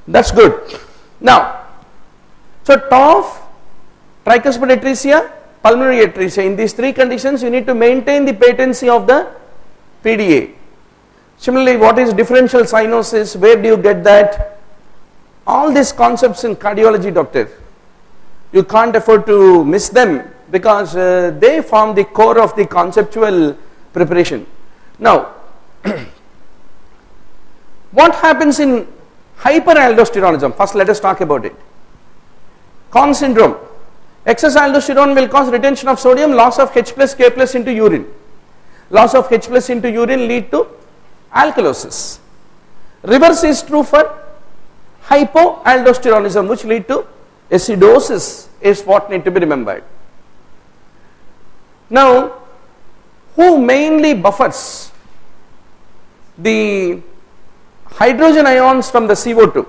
That's good. Now, so TOF, tricuspid atresia, pulmonary atresia, in these three conditions you need to maintain the patency of the PDA. Similarly, what is differential cyanosis, where do you get that? All these concepts in cardiology, doctor, you can't afford to miss them because they form the core of the conceptual preparation. Now, what happens in hyperaldosteronism? First let us talk about it. Conn syndrome. Excess aldosterone will cause retention of sodium, loss of H plus K plus into urine. Loss of H plus into urine lead to alkalosis. Reverse is true for hypoaldosteronism, which lead to acidosis, is what need to be remembered. Now, who mainly buffers the hydrogen ions from the CO2,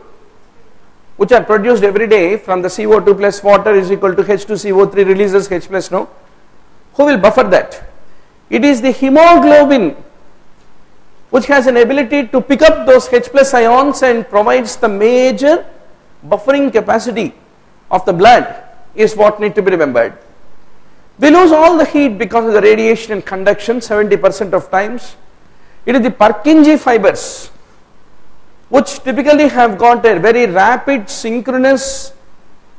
which are produced every day from the CO2 plus water is equal to H2CO3 releases H plus, no? Who will buffer that? It is the hemoglobin which has an ability to pick up those H plus ions and provides the major buffering capacity of the blood, is what need to be remembered. We lose all the heat because of the radiation and conduction 70% of times. It is the Purkinje fibers which typically have got a very rapid synchronous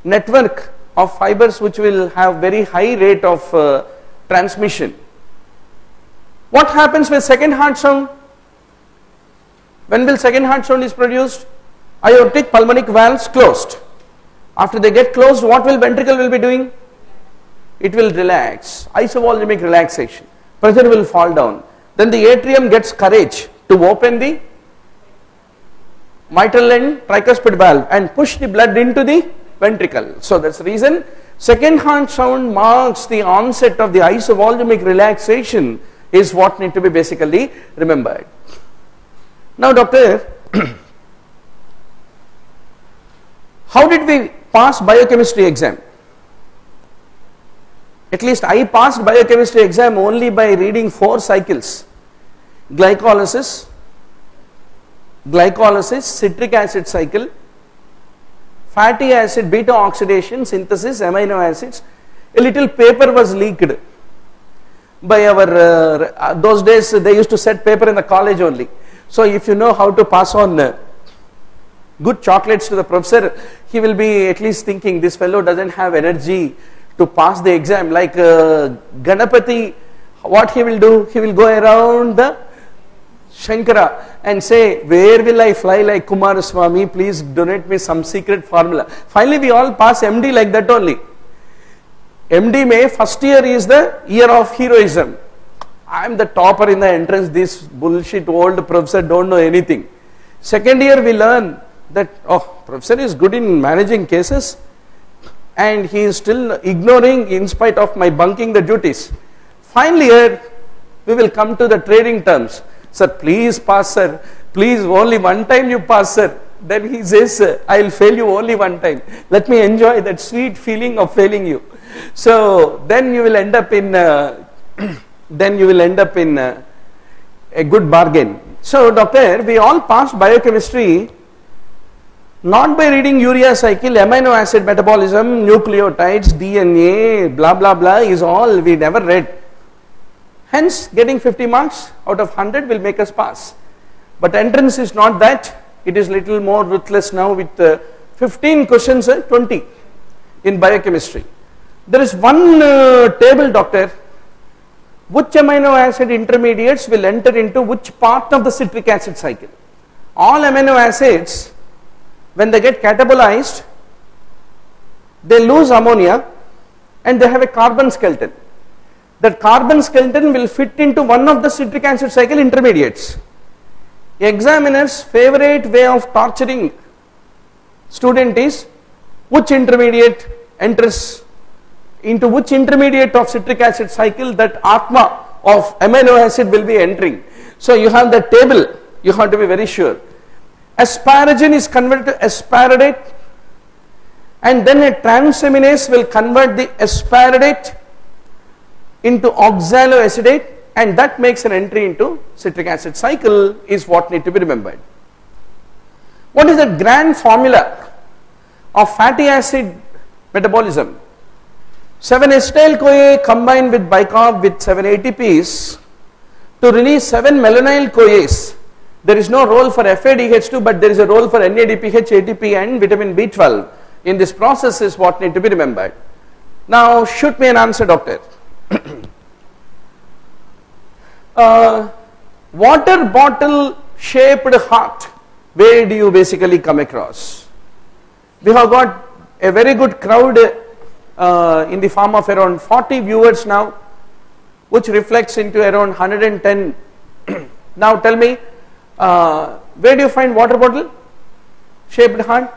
network of fibers which will have very high rate of transmission. What happens with second heart sound? When will second heart sound is produced? Aortic pulmonic valves closed. After they get closed, what will ventricle will be doing? It will relax, isovolumic relaxation. Pressure will fall down. Then the atrium gets courage to open the mitral and tricuspid valve and push the blood into the ventricle. So that's the reason second heart sound marks the onset of the isovolumic relaxation, is what need to be basically remembered. Now doctor, how did we pass biochemistry exam? At least I passed biochemistry exam only by reading 4 cycles: glycolysis, citric acid cycle, fatty acid beta oxidation, synthesis, amino acids. A little paper was leaked by our, those days they used to set paper in the college only. So if you know how to pass on good chocolates to the professor, he will be at least thinking this fellow doesn't have energy to pass the exam. Like Ganapati, what he will do? He will go around the Shankara and say, where will I fly like Kumaraswamy? Please donate me some secret formula. Finally we all pass MD like that only. MD May first year is the year of heroism. I am the topper in the entrance, this bullshit old professor don't know anything. Second year we learn that, oh, professor is good in managing cases and he is still ignoring in spite of my bunking the duties. Final year we will come to the trading terms. Sir, please pass, sir. Please, only one time you pass, sir. Then he says, I will fail you only one time. Let me enjoy that sweet feeling of failing you. So then you will end up in a good bargain. So doctor, we all passed biochemistry not by reading urea cycle, amino acid metabolism, nucleotides, DNA, blah blah blah is all we never read. Hence getting 50 marks out of 100 will make us pass. But entrance is not that, it is little more ruthless now with 15 questions, 20 in biochemistry. There is one table, doctor, which amino acid intermediates will enter into which part of the citric acid cycle. All amino acids, when they get catabolized, they lose ammonia and they have a carbon skeleton. That carbon skeleton will fit into one of the citric acid cycle intermediates. Examiner's favorite way of torturing student is which intermediate enters into which intermediate of citric acid cycle that atma of amino acid will be entering. So you have the table, you have to be very sure. Asparagine is converted to aspartate and then a transaminase will convert the aspartate into oxaloacetate and that makes an entry into citric acid cycle, is what need to be remembered. What is the grand formula of fatty acid metabolism? 7-acetyl-CoA combined with bicarb with 7 ATPs to release 7 malonyl-CoAs. There is no role for FADH2, but there is a role for NADPH, ATP and vitamin B12 in this process is what need to be remembered. Now shoot me an answer, doctor. Water bottle shaped heart, where do you basically come across? We have got a very good crowd in the form of around 40 viewers now, which reflects into around 110. Now tell me, where do you find water bottle shaped heart?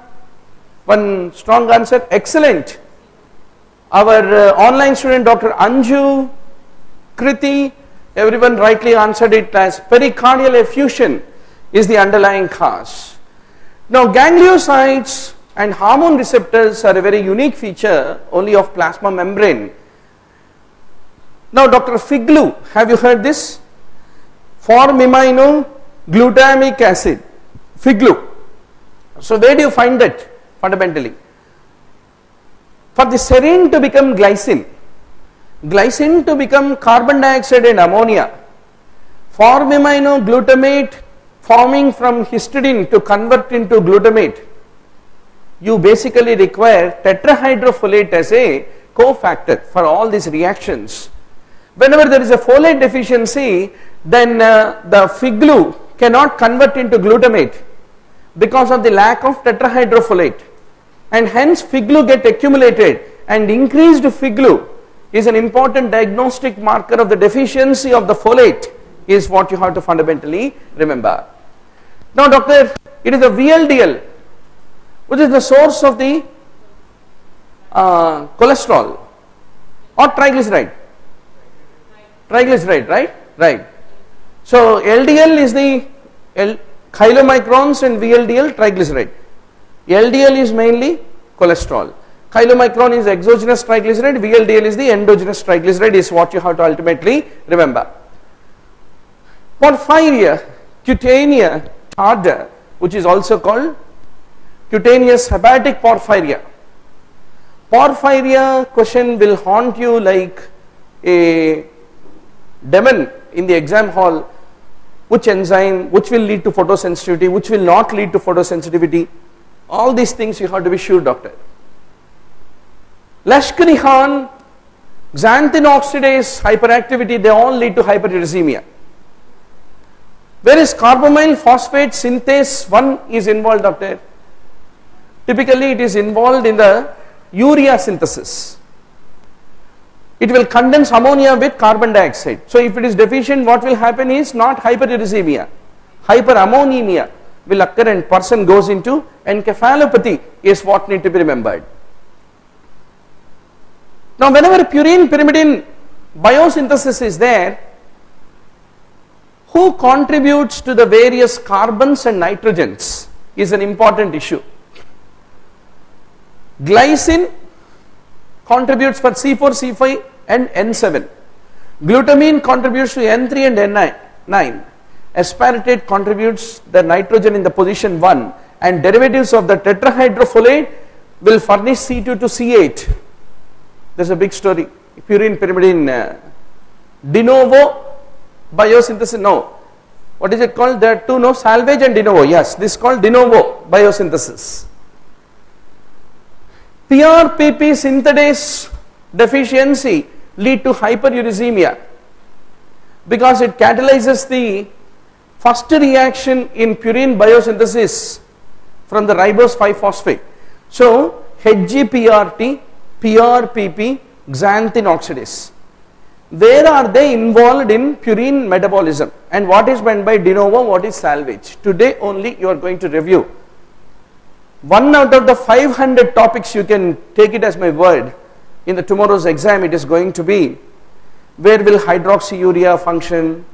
One strong answer, excellent. Our online student Dr. Anju, Kriti, everyone rightly answered it as pericardial effusion is the underlying cause. Now gangliosides and hormone receptors are a very unique feature only of plasma membrane. Now Dr. Figlu, have you heard this? Formiminoglutamate acid, Figlu. So where do you find that fundamentally? For the serine to become glycine, glycine to become carbon dioxide and ammonia, formiminoglutamate forming from histidine to convert into glutamate, you basically require tetrahydrofolate as a cofactor for all these reactions. Whenever there is a folate deficiency, then the Figlu cannot convert into glutamate because of the lack of tetrahydrofolate, and hence Figlu get accumulated, and increased Figlu is an important diagnostic marker of the deficiency of the folate is what you have to fundamentally remember. Now doctor, it is the VLDL which is the source of the cholesterol or triglyceride? Triglyceride, right? Right. So LDL is the chylomicrons and VLDL triglyceride. LDL is mainly cholesterol. Chylomicron is exogenous triglyceride, VLDL is the endogenous triglyceride is what you have to ultimately remember. Porphyria, cutaneous tartar, which is also called cutaneous hepatic porphyria. Porphyria question will haunt you like a demon in the exam hall. Which enzyme, which will lead to photosensitivity, which will not lead to photosensitivity. All these things you have to be sure, doctor. Leschkinihan, xanthine oxidase hyperactivity, they all lead to hyperuricemia. Whereas carbamyl phosphate synthase 1 is involved, doctor. Typically it is involved in the urea synthesis. It will condense ammonia with carbon dioxide. So if it is deficient, what will happen is not hyperuricemia, hyperammonemia will occur and person goes into encephalopathy is what need to be remembered. Now whenever purine pyrimidine biosynthesis is there, who contributes to the various carbons and nitrogens is an important issue. Glycine contributes for C4, C5 and N7. Glutamine contributes to N3 and N9. Aspartate contributes the nitrogen in the position 1, and derivatives of the tetrahydrofolate will furnish C2 to C8. There's a big story. Purine pyrimidine de novo biosynthesis. No, what is it called? There are two, no, salvage and de novo. Yes, this is called de novo biosynthesis. PRPP synthetase deficiency lead to hyperuricemia because it catalyzes the first reaction in purine biosynthesis from the ribose 5-phosphate. So HGPRT, PRPP, xanthine oxidase. Where are they involved in purine metabolism, and what is meant by de novo, what is salvage? Today only you are going to review. 1 out of the 500 topics, you can take it as my word. In the tomorrow's exam it is going to be, where will hydroxyurea function,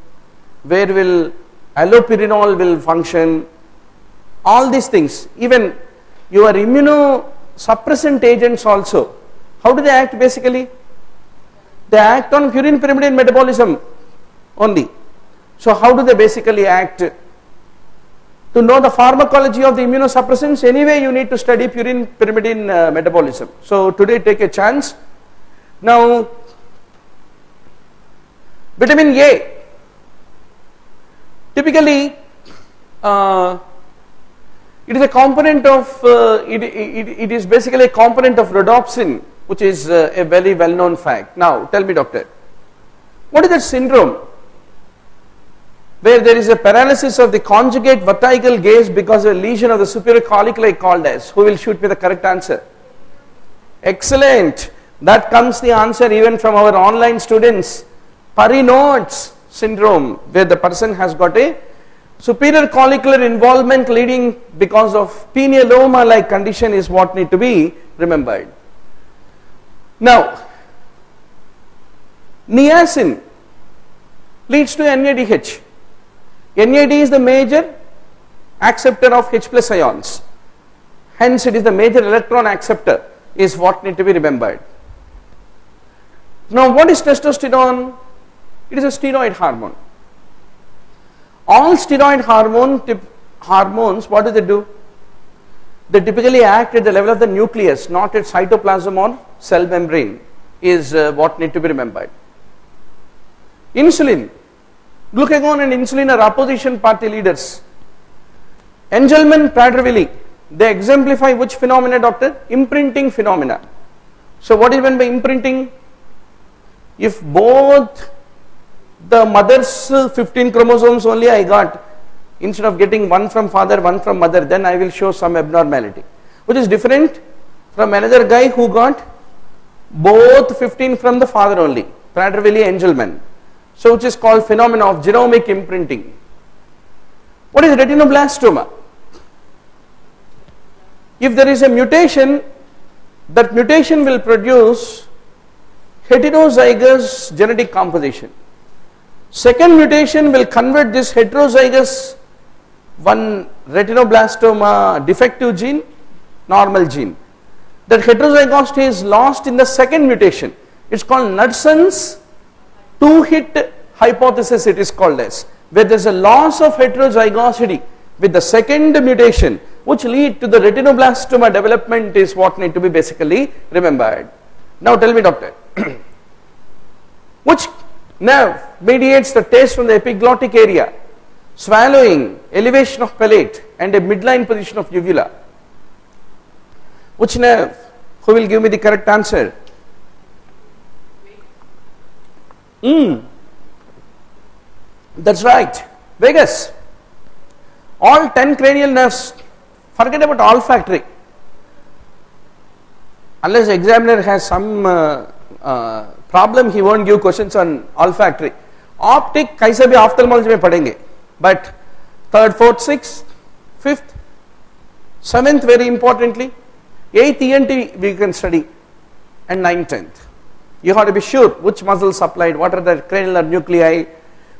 where will allopurinol will function, all these things. Even your immunosuppressant agents also, how do they act basically? They act on purine pyrimidine metabolism only. So how do they basically act? To know the pharmacology of the immunosuppressants, anyway you need to study purine pyrimidine metabolism. So today take a chance. Now, vitamin A, typically it is a component of, it is basically a component of rhodopsin, which is a very well known fact. Now tell me, doctor, what is that syndrome where there is a paralysis of the conjugate vertical gaze because of a lesion of the superior colliculi called as? Who will shoot me the correct answer? Excellent. That comes the answer even from our online students. Parinaud's syndrome, where the person has got a superior collicular involvement leading because of pinealoma like condition is what need to be remembered. Now, niacin leads to NADH. NAD is the major acceptor of H plus ions. Hence, it is the major electron acceptor is what need to be remembered. Now, what is testosterone? It is a steroid hormone. All steroid hormones, what do? They typically act at the level of the nucleus, not at cytoplasm or cell membrane, is what need to be remembered. Insulin. Glucagon and insulin are opposition party leaders. Engelmann, Prader-Willi, they exemplify which phenomena, doctor? Imprinting phenomena. So what is meant by imprinting? If both the mother's 15 chromosomes only I got, instead of getting one from father, one from mother, then I will show some abnormality, which is different from another guy who got both 15 from the father only, Prader-Willi, Engelmann. So which is called phenomena of genomic imprinting. What is retinoblastoma? If there is a mutation, that mutation will produce heterozygous genetic composition. Second mutation will convert this heterozygous one retinoblastoma defective gene, normal gene. That heterozygosity is lost in the second mutation. It's called Knudson's two-hit hypothesis, it is called as, where there is a loss of heterozygosity with the second mutation, which lead to the retinoblastoma development is what need to be basically remembered. Now tell me, doctor, which nerve mediates the taste from the epiglottic area, swallowing, elevation of palate and a midline position of uvula? Which nerve? Who will give me the correct answer? That's right, vagus. All 10 cranial nerves, forget about olfactory. Unless the examiner has some problem, he won't give questions on olfactory. Optic, kaise bhi ophthalmology mein padhenge. But 3rd, 4th, 6th, 5th, 7th very importantly, 8th ENT we can study, and 9th, 10th. You have to be sure which muscles supplied, what are the cranial nuclei,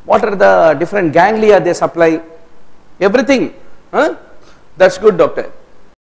what are the different ganglia they supply, everything. That's good, doctor.